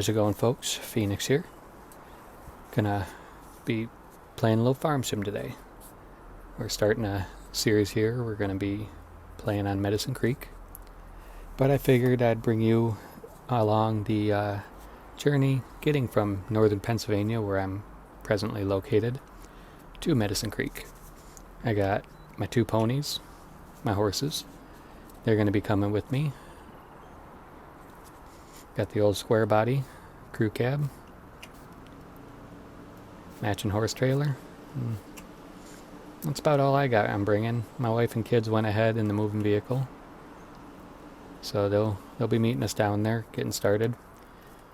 How's it going, folks? Phoenix here. Gonna be playing a little farm sim today. We're starting a series here. We're gonna be playing on Medicine Creek. But I figured I'd bring you along the journey getting from northern Pennsylvania, where I'm presently located, to Medicine Creek. I got my 2 ponies, my horses. They're gonna be coming with me. Got the old square body crew cab, matching horse trailer. That's about all I got. I'm bringing. My wife and kids went ahead in the moving vehicle, so they'll be meeting us down there, getting started.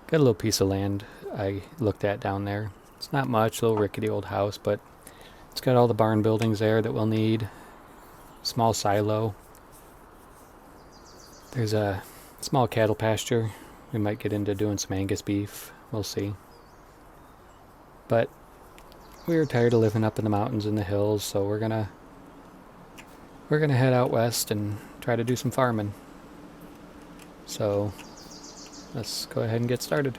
Got a little piece of land I looked at down there. It's not much, a little rickety old house, but it's got all the barn buildings there that we'll need. Small silo. There's a small cattle pasture. We might get into doing some Angus beef. We'll see. But we were tired of living up in the mountains and the hills, so we're gonna head out west and try to do some farming. So let's go ahead and get started.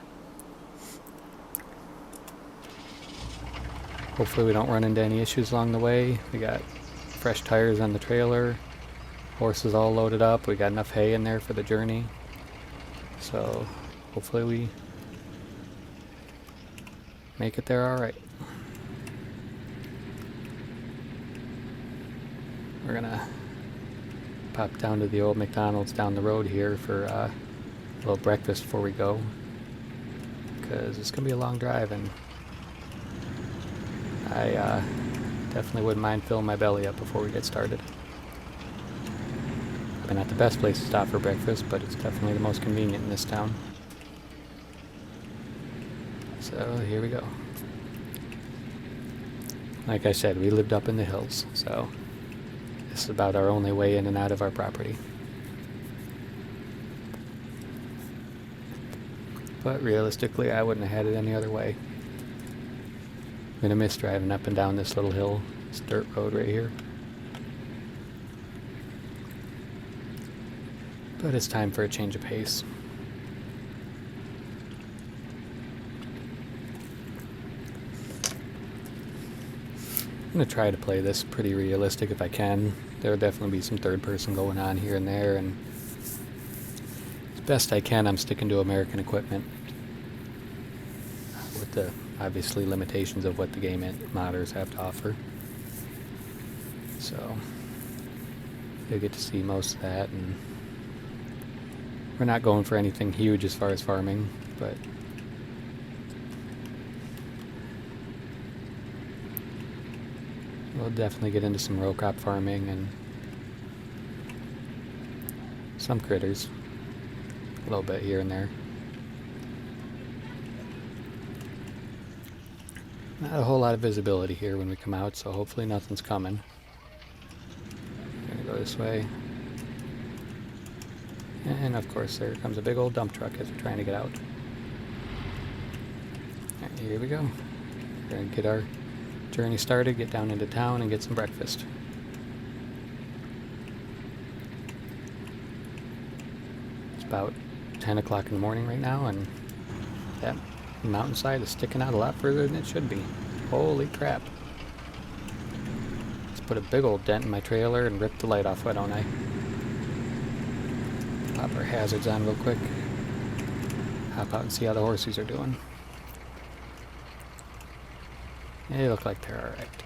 Hopefully we don't run into any issues along the way. We got fresh tires on the trailer, horses all loaded up. We got enough hay in there for the journey. So hopefully we make it there all right. We're gonna pop down to the old McDonald's down the road here for a little breakfast before we go, because it's gonna be a long drive, and I definitely wouldn't mind filling my belly up before we get started. Not the best place to stop for breakfast, but it's definitely the most convenient in this town. So here we go. Like I said, we lived up in the hills, so this is about our only way in and out of our property. But realistically, I wouldn't have had it any other way. I'm gonna miss driving up and down this little hill, this dirt road right here. But it's time for a change of pace. I'm going to try to play this pretty realistic if I can. There'll definitely be some third person going on here and there, and as best I can, I'm sticking to American equipment, with the obviously limitations of what the game modders have to offer. So you'll get to see most of that, and we're not going for anything huge as far as farming, but we'll definitely get into some row crop farming and some critters, a little bit here and there. Not a whole lot of visibility here when we come out, so hopefully nothing's coming. Gonna go this way. And of course there comes a big old dump truck as we're trying to get out. Alright, here we go. We're going to get our journey started, get down into town and get some breakfast. It's about 10 o'clock in the morning right now, and that mountainside is sticking out a lot further than it should be. Holy crap. Let's put a big old dent in my trailer and rip the light off, why don't I? Pop our hazards on real quick. Hop out and see how the horses are doing. They look like they're alright.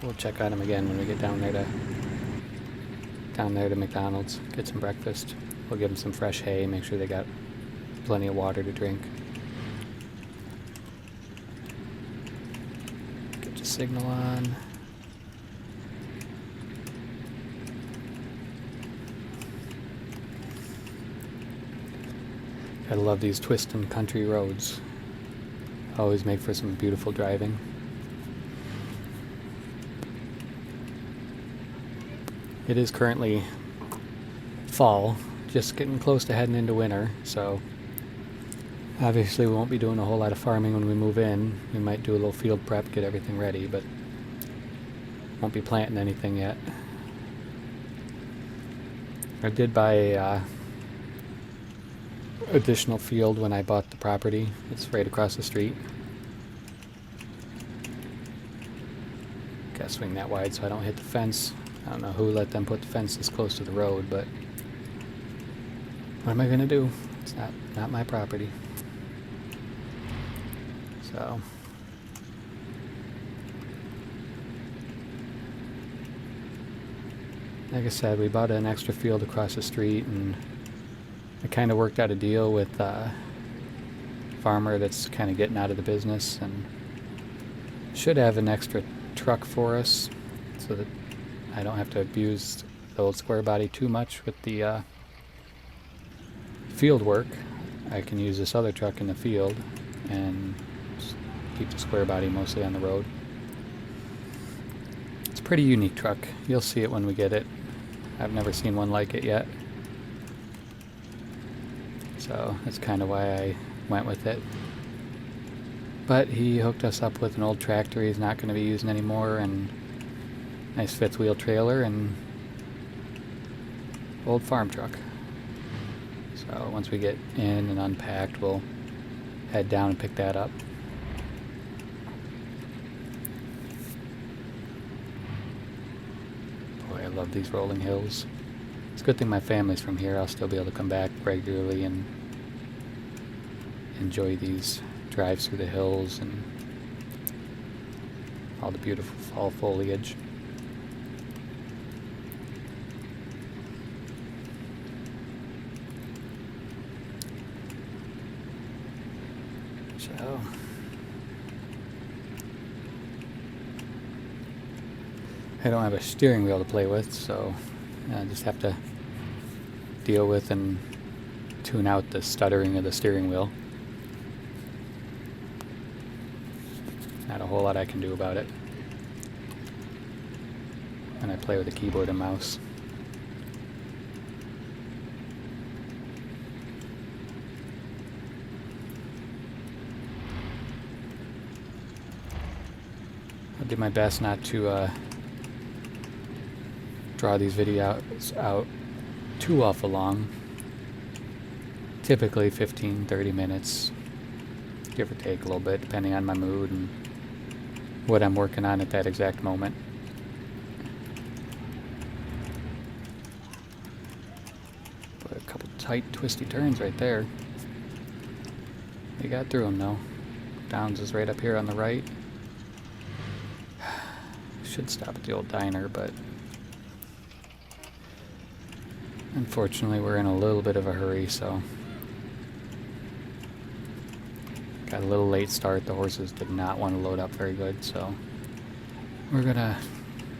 We'll check on them again when we get down there to McDonald's. Get some breakfast. We'll give them some fresh hay, make sure they got plenty of water to drink. Get your signal on. Gotta love these twisting country roads. Always make for some beautiful driving. It is currently fall, just getting close to heading into winter, so obviously we won't be doing a whole lot of farming when we move in. We might do a little field prep, get everything ready, but won't be planting anything yet. I did buy a additional field when I bought the property. It's right across the street. Gotta swing that wide so I don't hit the fence. I don't know who let them put the fence this close to the road, but what am I gonna do? It's not my property. So like I said, we bought an extra field across the street, and I kind of worked out a deal with a farmer that's kind of getting out of the business and should have an extra truck for us so that I don't have to abuse the old square body too much with the field work. I can use this other truck in the field and keep the square body mostly on the road. It's a pretty unique truck. You'll see it when we get it. I've never seen one like it yet. So that's kind of why I went with it. But he hooked us up with an old tractor he's not going to be using anymore, and nice fifth wheel trailer and old farm truck. So once we get in and unpacked, we'll head down and pick that up. Boy, I love these rolling hills. It's a good thing my family's from here. I'll still be able to come back regularly and enjoy these drives through the hills and all the beautiful fall foliage. So I don't have a steering wheel to play with, so I just have to deal with and tune out the stuttering of the steering wheel. Not a whole lot I can do about it when I play with a keyboard and mouse. I'll do my best not to draw these videos out too awful long. Typically 15-30 minutes, give or take a little bit, depending on my mood and what I'm working on at that exact moment. But a couple tight, twisty turns right there. We got through them though. Downs is right up here on the right. Should stop at the old diner, but unfortunately we're in a little bit of a hurry, so got a little late start. The horses did not want to load up very good, so we're gonna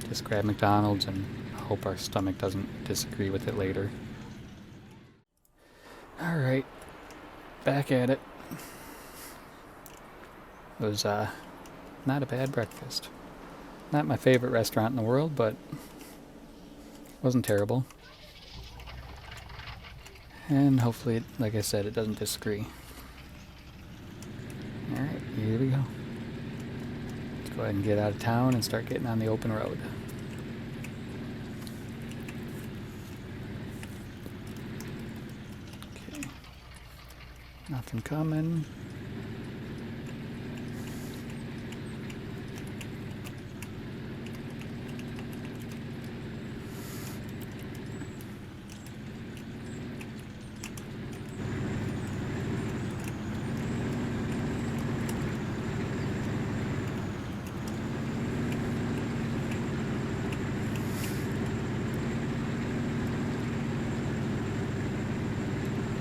just grab McDonald's and hope our stomach doesn't disagree with it later. Alright, back at it. It was not a bad breakfast. Not my favorite restaurant in the world, but wasn't terrible. And hopefully, like I said, it doesn't disagree. Alright, here we go. Let's go ahead and get out of town and start getting on the open road. Okay. Nothing coming.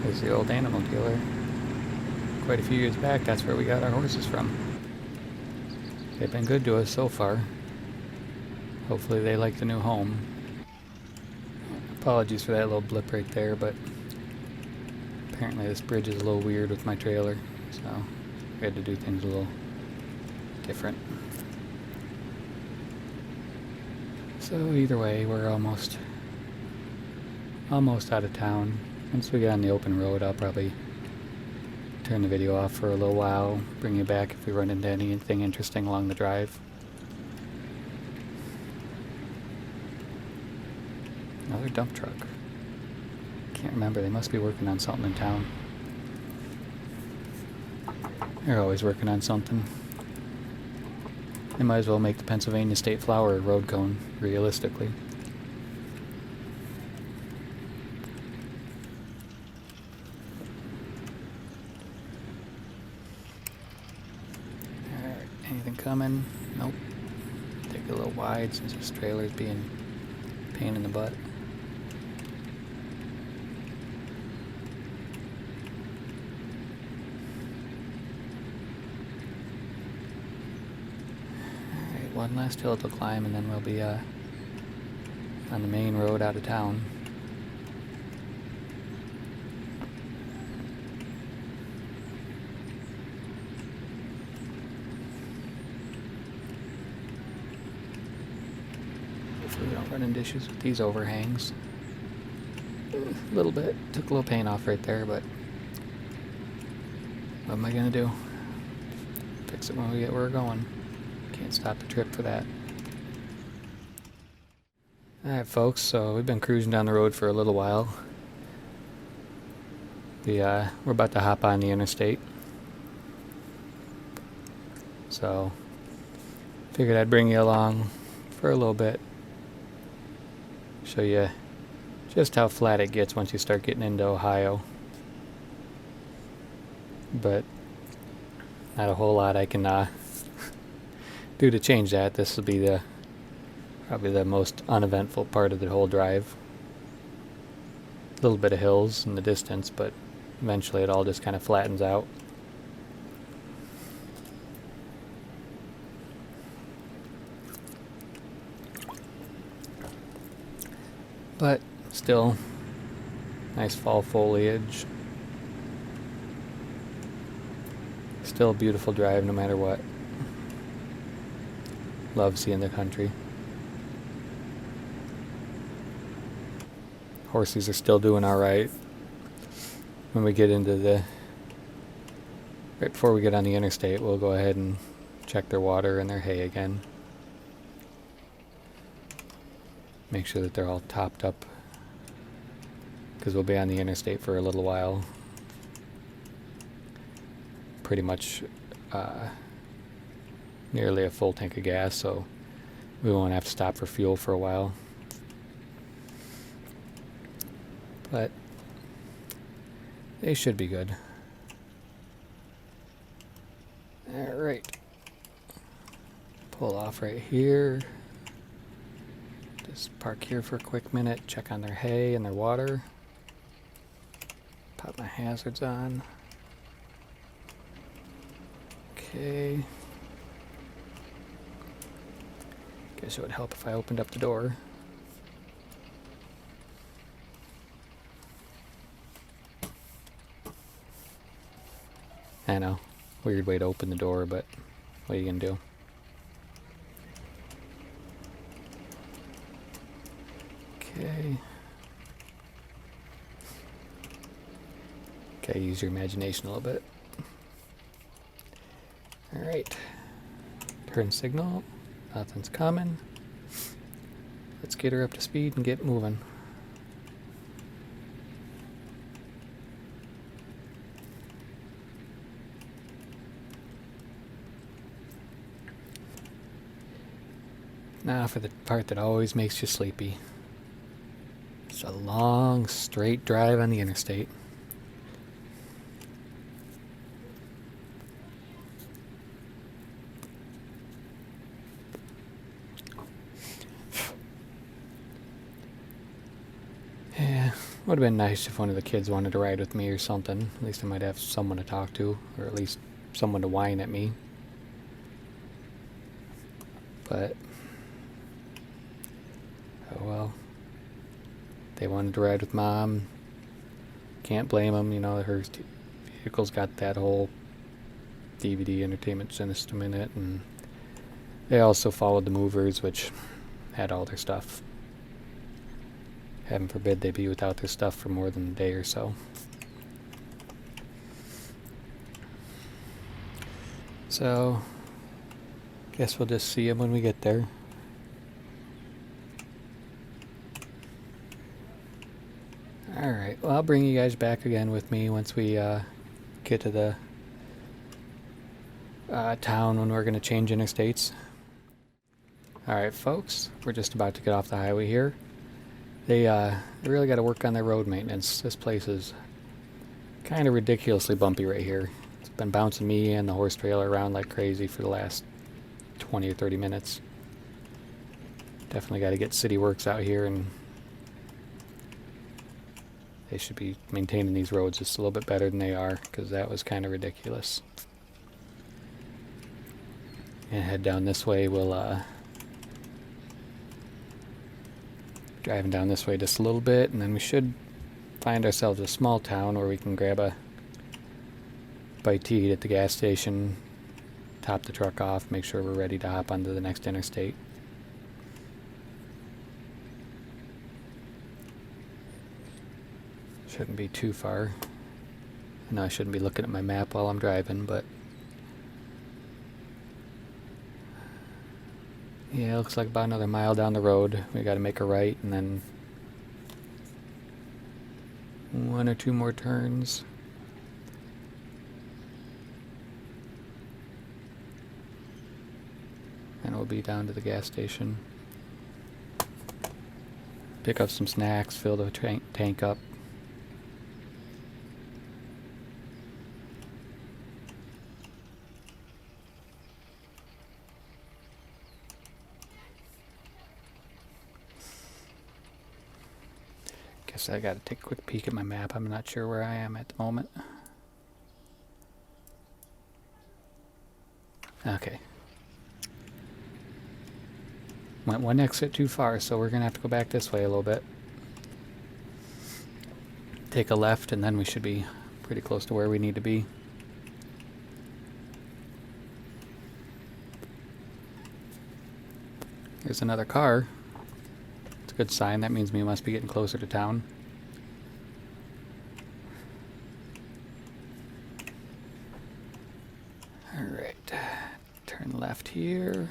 There's the old animal dealer. Quite a few years back, that's where we got our horses from. They've been good to us so far. Hopefully they like the new home. Apologies for that little blip right there, but apparently this bridge is a little weird with my trailer, so we had to do things a little different. So either way, we're almost out of town. Once we get on the open road, I'll probably turn the video off for a little while, bring you back if we run into anything interesting along the drive. Another dump truck. Can't remember, they must be working on something in town. They're always working on something. They might as well make the Pennsylvania State Flower a road cone, realistically. Alright, anything coming? Nope. Take it a little wide since this trailer's being a pain in the butt. One last hill to climb and then we'll be on the main road out of town. Hopefully we don't run into issues with these overhangs. A little bit. Took a little paint off right there, but what am I gonna do? Fix it when we get where we're going. Can't stop the trip for that. Alright folks, so we've been cruising down the road for a little while. We're about to hop on the interstate. So figured I'd bring you along for a little bit. Show you just how flat it gets once you start getting into Ohio. But not a whole lot I can do to change that. This will be probably the most uneventful part of the whole drive. A little bit of hills in the distance, but eventually it all just kind of flattens out. But still, nice fall foliage. Still a beautiful drive no matter what. Love seeing the country. Horses are still doing alright. When we get into right before we get on the interstate, we'll go ahead and check their water and their hay again. Make sure that they're all topped up, because we'll be on the interstate for a little while. Pretty much nearly a full tank of gas, so we won't have to stop for fuel for a while. But they should be good. Alright. Pull off right here. Just park here for a quick minute, check on their hay and their water. Pop my hazards on. Okay. Guess it would help if I opened up the door. I know, weird way to open the door, but what are you gonna do? Okay. Okay, use your imagination a little bit. Alright. Turn signal. Nothing's coming. Let's get her up to speed and get moving. Now for the part that always makes you sleepy. It's a long, straight drive on the interstate. Yeah, would have been nice if one of the kids wanted to ride with me or something. At least I might have someone to talk to, or at least someone to whine at me. But oh well. They wanted to ride with Mom. Can't blame them, you know, her vehicle's got that whole DVD entertainment system in it, and they also followed the movers, which had all their stuff. Heaven forbid they be without their stuff for more than a day or so. So, guess we'll just see them when we get there. Alright, well I'll bring you guys back again with me once we get to the town when we're going to change interstates. Alright folks, we're just about to get off the highway here. They really got to work on their road maintenance. This place is kind of ridiculously bumpy right here. It's been bouncing me and the horse trailer around like crazy for the last 20 or 30 minutes. Definitely got to get city works out here, and they should be maintaining these roads just a little bit better than they are, because that was kind of ridiculous. And head down this way. We'll driving down this way just a little bit, and then we should find ourselves a small town where we can grab a bite to eat at the gas station, top the truck off, make sure we're ready to hop onto the next interstate. Shouldn't be too far. I know I shouldn't be looking at my map while I'm driving, but yeah, it looks like about another mile down the road. We got to make a right, and then 1 or 2 more turns. And we'll be down to the gas station. Pick up some snacks, fill the tank up. Guess I gotta take a quick peek at my map. I'm not sure where I am at the moment. Okay. Went one exit too far, so we're gonna have to go back this way a little bit. Take a left, and then we should be pretty close to where we need to be. There's another car. It's a good sign. That means we must be getting closer to town. Alright. Turn left here.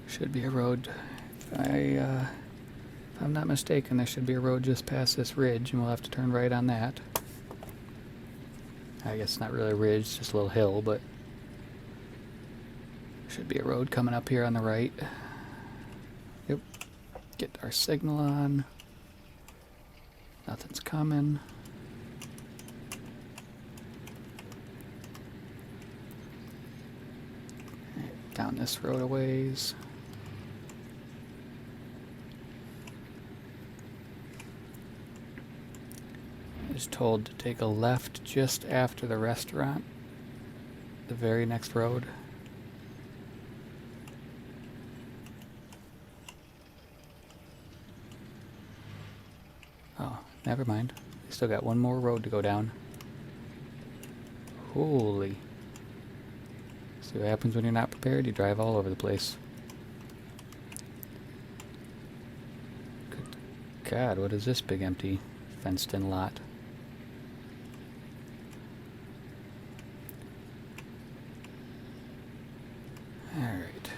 Should be a road. If I'm not mistaken, there should be a road just past this ridge, and we'll have to turn right on that. I guess not really a ridge, it's just a little hill, but should be a road coming up here on the right. Yep. Get our signal on. Nothing's coming. Right, down this road a ways. Is told to take a left just after the restaurant, the very next road. Oh, never mind. We still got one more road to go down. Holy. See what happens when you're not prepared? You drive all over the place. Good God, what is this big empty fenced-in lot? Alright.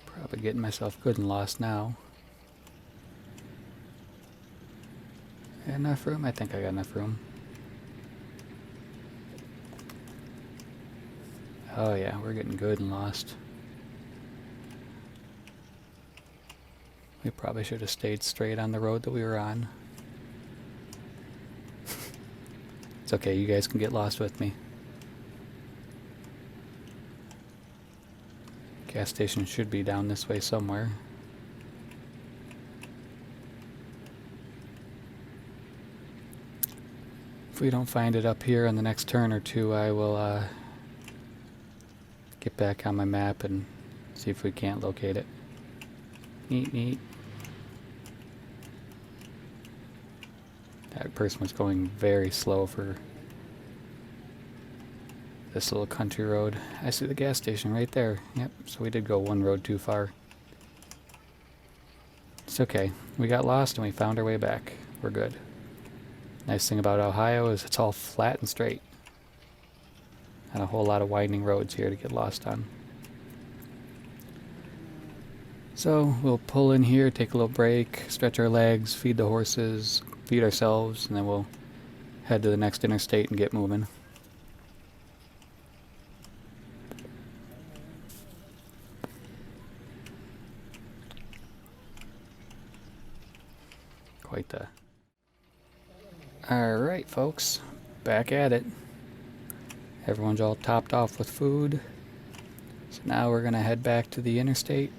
Probably getting myself good and lost now. Enough room? I think I got enough room. Oh yeah, we're getting good and lost. We probably should have stayed straight on the road that we were on. It's okay, you guys can get lost with me. Gas station should be down this way somewhere. If we don't find it up here on the next turn or two, I will get back on my map and see if we can't locate it. Neat, neat. That person was going very slow for this little country road. I see the gas station right there. Yep, so we did go one road too far. It's okay. We got lost and we found our way back. We're good. Nice thing about Ohio is it's all flat and straight. Not a whole lot of winding roads here to get lost on. So we'll pull in here, take a little break, stretch our legs, feed the horses, feed ourselves, and then we'll head to the next interstate and get moving. Quite the... Alright folks, back at it. Everyone's all topped off with food. So now we're gonna head back to the interstate.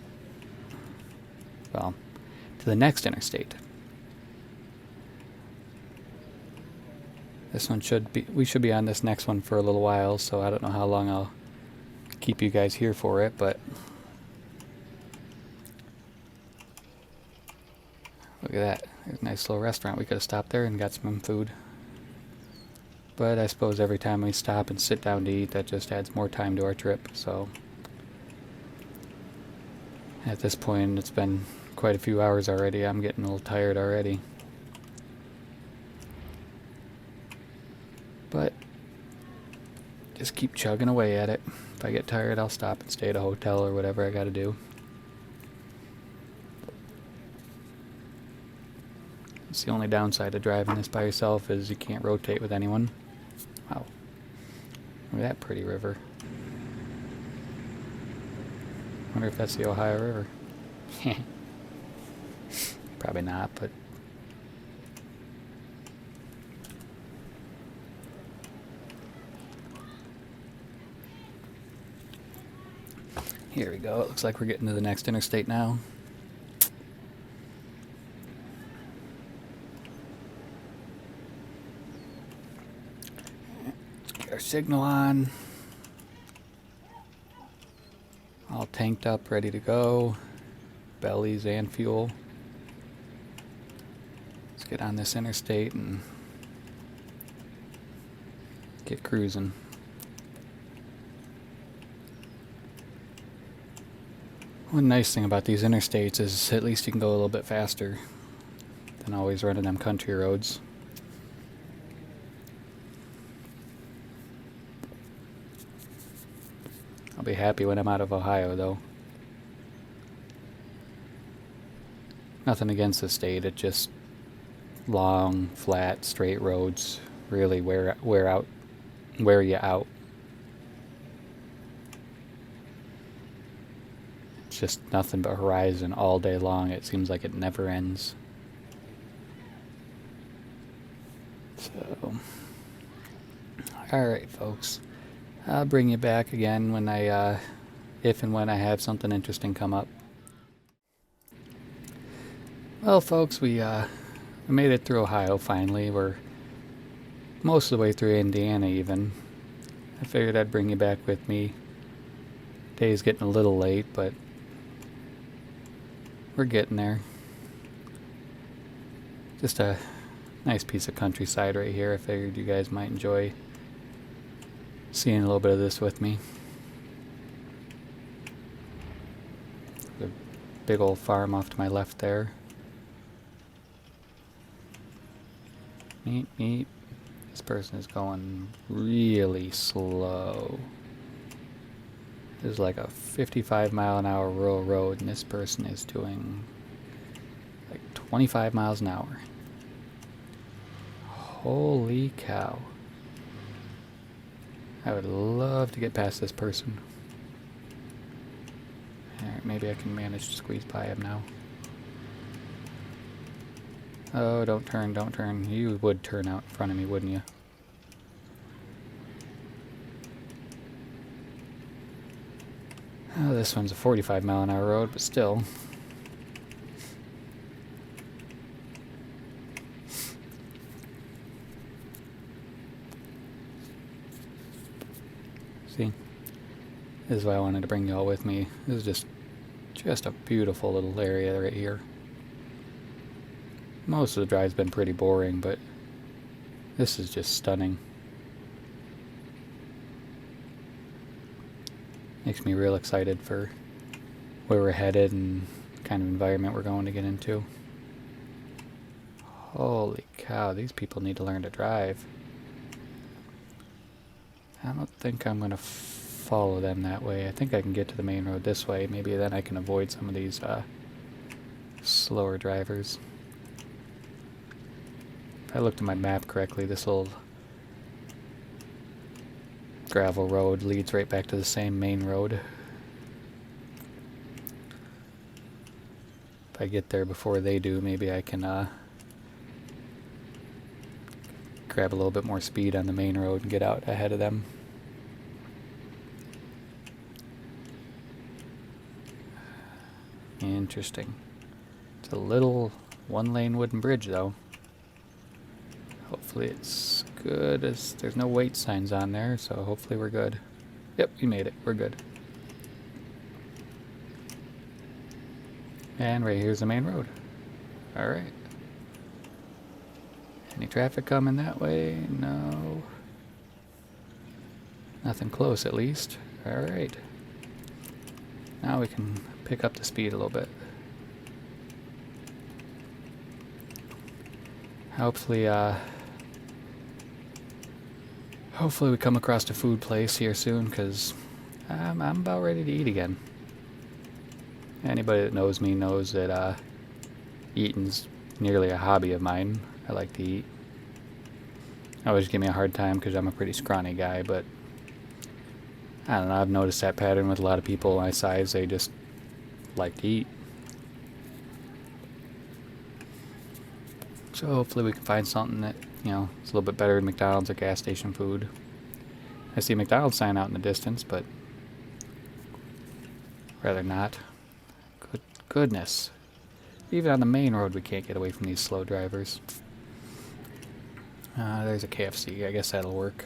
Well, to the next interstate. This one we should be on this next one for a little while, so I don't know how long I'll keep you guys here for it, but look at that. There's a nice little restaurant. We could have stopped there and got some food. But I suppose every time we stop and sit down to eat, that just adds more time to our trip, so at this point it's been quite a few hours already. I'm getting a little tired already. But just keep chugging away at it. If I get tired, I'll stop and stay at a hotel or whatever I gotta do. It's the only downside of driving this by yourself is you can't rotate with anyone. Wow. Look at that pretty river. Wonder if that's the Ohio River. Probably not, but here we go. It looks like we're getting to the next interstate now. Let's get our signal on. All tanked up, ready to go. Bellies and fuel. Let's get on this interstate and get cruising. One nice thing about these interstates is at least you can go a little bit faster than always running them country roads. I'll be happy when I'm out of Ohio though. Nothing against the state, it just long, flat, straight roads really wear you out. It's just nothing but horizon all day long. It seems like it never ends. So, alright folks. I'll bring you back again when if and when I have something interesting come up. Well folks, we made it through Ohio finally. We're most of the way through Indiana even. I figured I'd bring you back with me. Day's getting a little late, but we're getting there. Just a nice piece of countryside right here. I figured you guys might enjoy seeing a little bit of this with me. The big old farm off to my left there. Meep, meep. This person is going really slow. This is like a 55-mile-an-hour rural road, and this person is doing like 25 miles an hour. Holy cow. I would love to get past this person. Alright, maybe I can manage to squeeze by him now. Oh, don't turn, don't turn. You would turn out in front of me, wouldn't you? Oh, this one's a 45-mile-an-hour road, but still. See? This is why I wanted to bring y'all with me. This is just a beautiful little area right here. Most of the drive's been pretty boring, but this is just stunning. Makes me real excited for where we're headed and the kind of environment we're going to get into. Holy cow, these people need to learn to drive. I don't think I'm going to follow them that way. I think I can get to the main road this way. Maybe then I can avoid some of these slower drivers. If I looked at my map correctly, this little gravel road leads right back to the same main road. If I get there before they do, maybe I can grab a little bit more speed on the main road and get out ahead of them. Interesting. It's a little one-lane wooden bridge, though. Hopefully it's good. There's no wait signs on there, so hopefully we're good. Yep, we made it. We're good. And right here's the main road. Alright. Any traffic coming that way? No. Nothing close, at least. Alright. Now we can pick up the speed a little bit. Hopefully we come across a food place here soon, because I'm about ready to eat again. Anybody that knows me knows that eating's nearly a hobby of mine. I like to eat. Always give me a hard time because I'm a pretty scrawny guy, but I don't know, I've noticed that pattern with a lot of people my size. They just like to eat. So hopefully we can find something that, you know, is a little bit better than McDonald's or gas station food. I see a McDonald's sign out in the distance, but rather not. Goodness. Even on the main road we can't get away from these slow drivers. There's a KFC. I guess that'll work.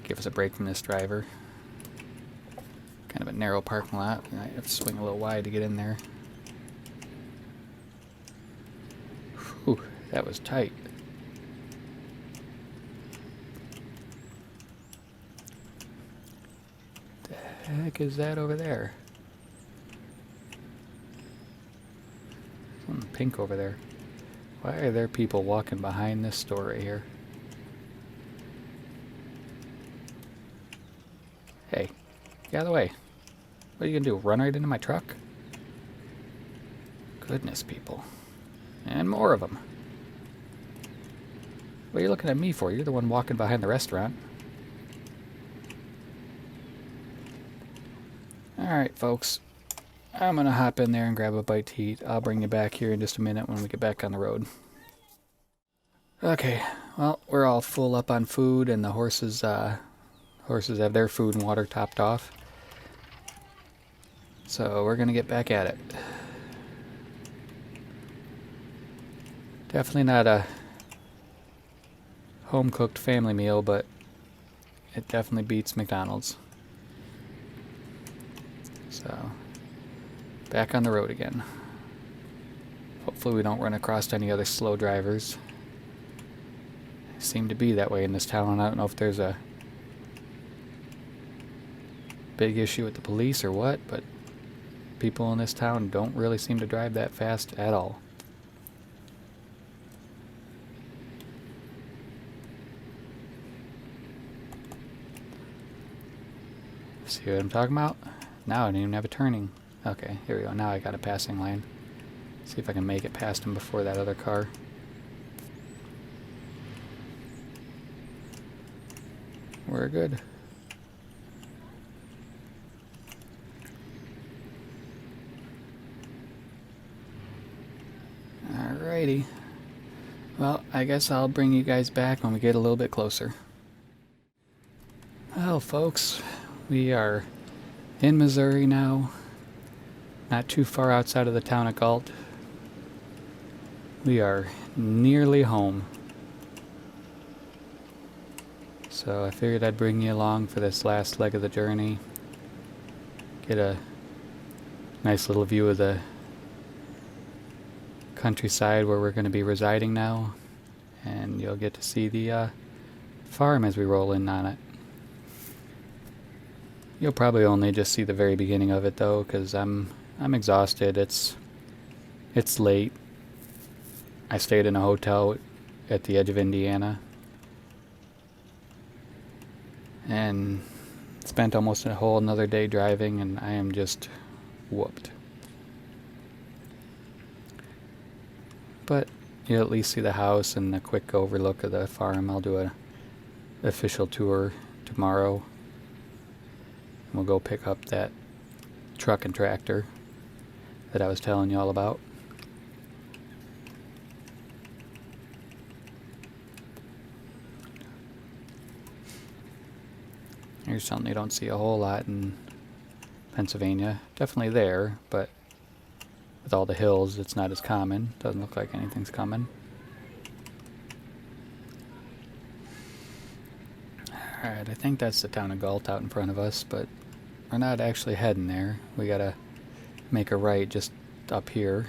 Give us a break from this driver. Kind of a narrow parking lot. I have to swing a little wide to get in there. Whew, that was tight. The heck is that over there? Something pink over there. Why are there people walking behind this store right here? Hey, get out of the way. What are you gonna do, run right into my truck? Goodness, people. And more of them. What are you looking at me for? You're the one walking behind the restaurant. Alright, folks. I'm gonna hop in there and grab a bite to eat. I'll bring you back here in just a minute when we get back on the road. Okay, well, we're all full up on food, and the horses have their food and water topped off. So we're gonna get back at it. Definitely not a home-cooked family meal, but it definitely beats McDonald's. So, back on the road again. Hopefully we don't run across any other slow drivers. They seem to be that way in this town. I don't know if there's a big issue with the police or what, but people in this town don't really seem to drive that fast at all. See what I'm talking about? Now I didn't even have a turning. Okay, here we go. Now I got a passing lane. See if I can make it past him before that other car. We're good. Alrighty. Well, I guess I'll bring you guys back when we get a little bit closer. Well, folks, we are in Missouri now. Not too far outside of the town of Galt. We are nearly home. So I figured I'd bring you along for this last leg of the journey. Get a nice little view of the countryside where we're going to be residing now. And you'll get to see the farm as we roll in on it. You'll probably only just see the very beginning of it though, because I'm exhausted. It's late. I stayed in a hotel at the edge of Indiana. and spent almost a whole another day driving, and I am just whooped. But you'll at least see the house and a quick overlook of the farm. I'll do an official tour tomorrow. We'll go pick up that truck and tractor that I was telling you all about. Here's something you don't see a whole lot in Pennsylvania. Definitely there, but with all the hills, it's not as common. Doesn't look like anything's coming. Alright, I think that's the town of Galt out in front of us, but we're not actually heading there. We gotta make a right just up here.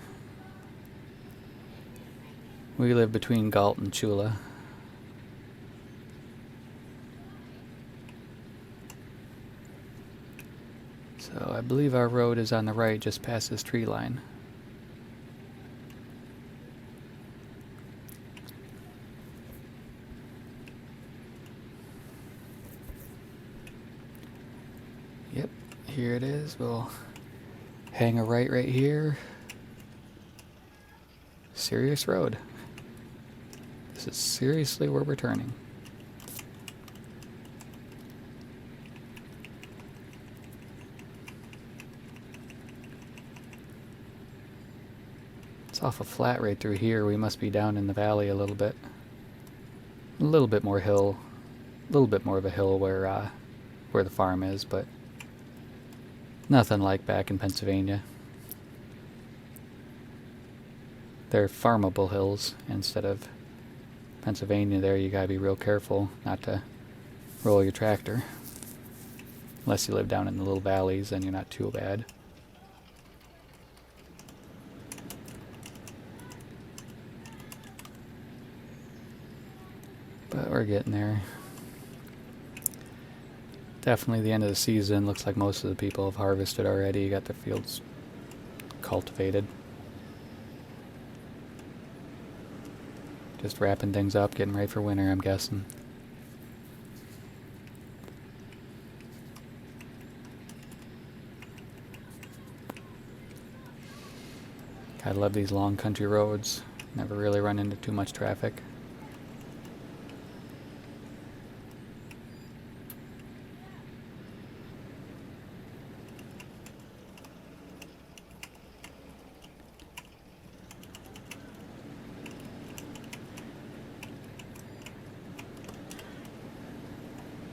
We live between Galt and Chula. So I believe our road is on the right just past this tree line. Yep, here it is. We'll hang a right here. Serious road. This is seriously where we're turning. It's off a flat right through here. We must be down in the valley a little bit. A little bit more hill. A little bit more of a hill where the farm is, but nothing like back in Pennsylvania. They're farmable hills instead of Pennsylvania. There you gotta be real careful not to roll your tractor. Unless you live down in the little valleys, then you're not too bad. But we're getting there. Definitely the end of the season. Looks like most of the people have harvested already, got their fields cultivated. Just wrapping things up, getting ready for winter, I'm guessing. I love these long country roads. Never really run into too much traffic.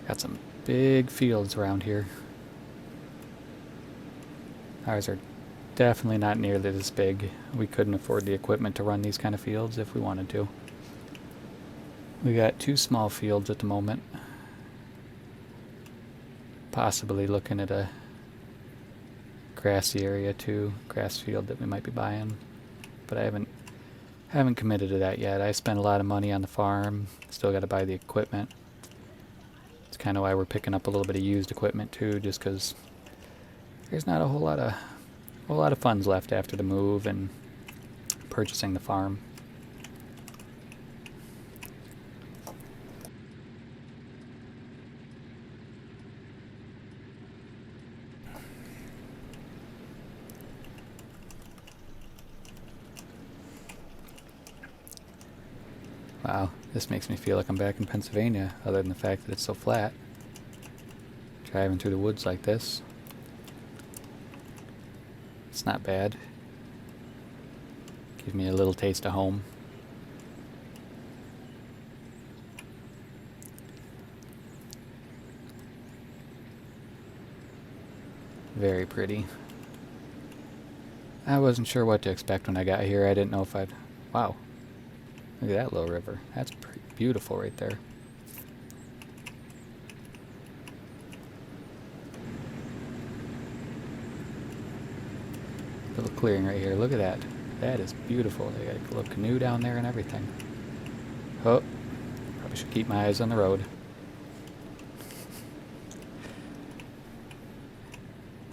Got some big fields around here. Ours are definitely not nearly this big. We couldn't afford the equipment to run these kind of fields if we wanted to. We got 2 small fields at the moment. Possibly looking at a grassy area too, grass field that we might be buying. But I haven't committed to that yet. I spent a lot of money on the farm. Still got to buy the equipment. It's kind of why we're picking up a little bit of used equipment too, just because there's not a whole lot of funds left after the move and purchasing the farm. Wow, this makes me feel like I'm back in Pennsylvania, other than the fact that it's so flat. Driving through the woods like this. It's not bad. Give me a little taste of home. Very pretty. I wasn't sure what to expect when I got here. I didn't know if I'd... Wow. Look at that little river. That's pretty beautiful right there. Little clearing right here. Look at that. That is beautiful. They got a little canoe down there and everything. Oh, probably should keep my eyes on the road.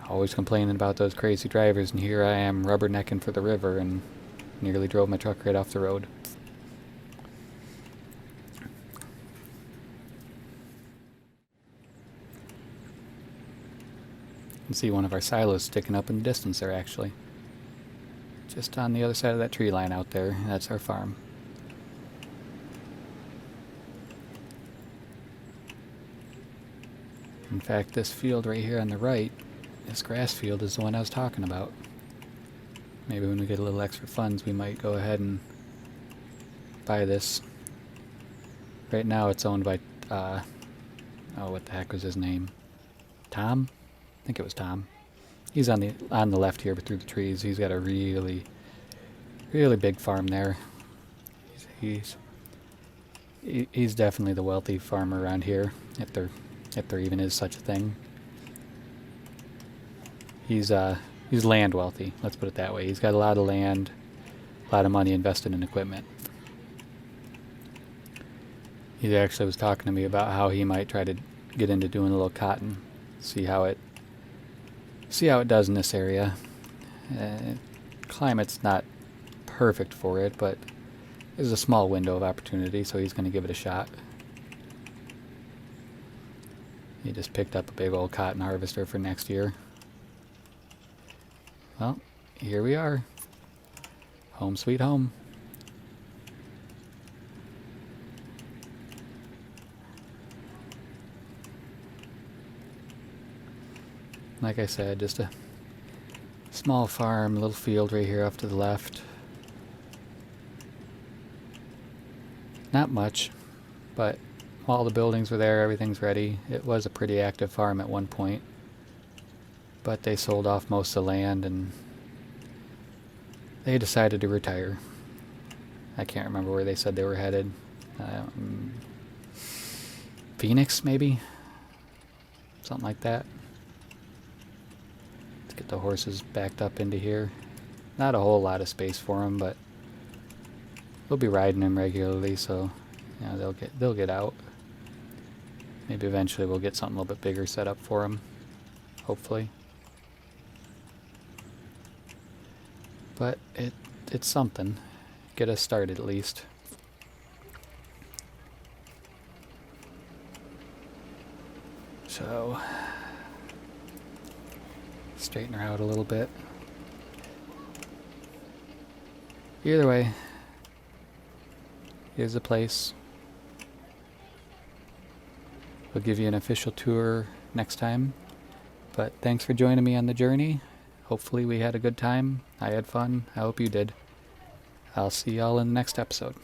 Always complaining about those crazy drivers, and here I am rubbernecking for the river and nearly drove my truck right off the road. can see one of our silos sticking up in the distance there, actually. Just on the other side of that tree line out there. That's our farm. In fact, this field right here on the right, this grass field, is the one I was talking about. Maybe when we get a little extra funds, we might go ahead and buy this. Right now it's owned by, oh, what the heck was his name? Tom? I think it was Tom. He's on the left here, but through the trees. He's got a really big farm there. He's definitely the wealthy farmer around here, if there even is such a thing. He's land wealthy, let's put it that way. He's got a lot of land, a lot of money invested in equipment. He actually was talking to me about how he might try to get into doing a little cotton, see how it does in this area. Climate's not perfect for it, but there's a small window of opportunity, so he's going to give it a shot. He just picked up a big old cotton harvester for next year. Well, here we are. Home sweet home. Like I said, just a small farm, little field right here off to the left. Not much, but all the buildings were there, everything's ready. It was a pretty active farm at one point, but they sold off most of the land and they decided to retire. I can't remember where they said they were headed. Phoenix, maybe? Something like that. Let's get the horses backed up into here. Not a whole lot of space for them, but we'll be riding them regularly, so you know, they'll get out. Maybe eventually we'll get something a little bit bigger set up for them, hopefully. But it's something. Get us started at least. So straighten her out a little bit. Either way, here's the place. We'll give you an official tour next time. But thanks for joining me on the journey. Hopefully we had a good time. I had fun. I hope you did. I'll see y'all in the next episode.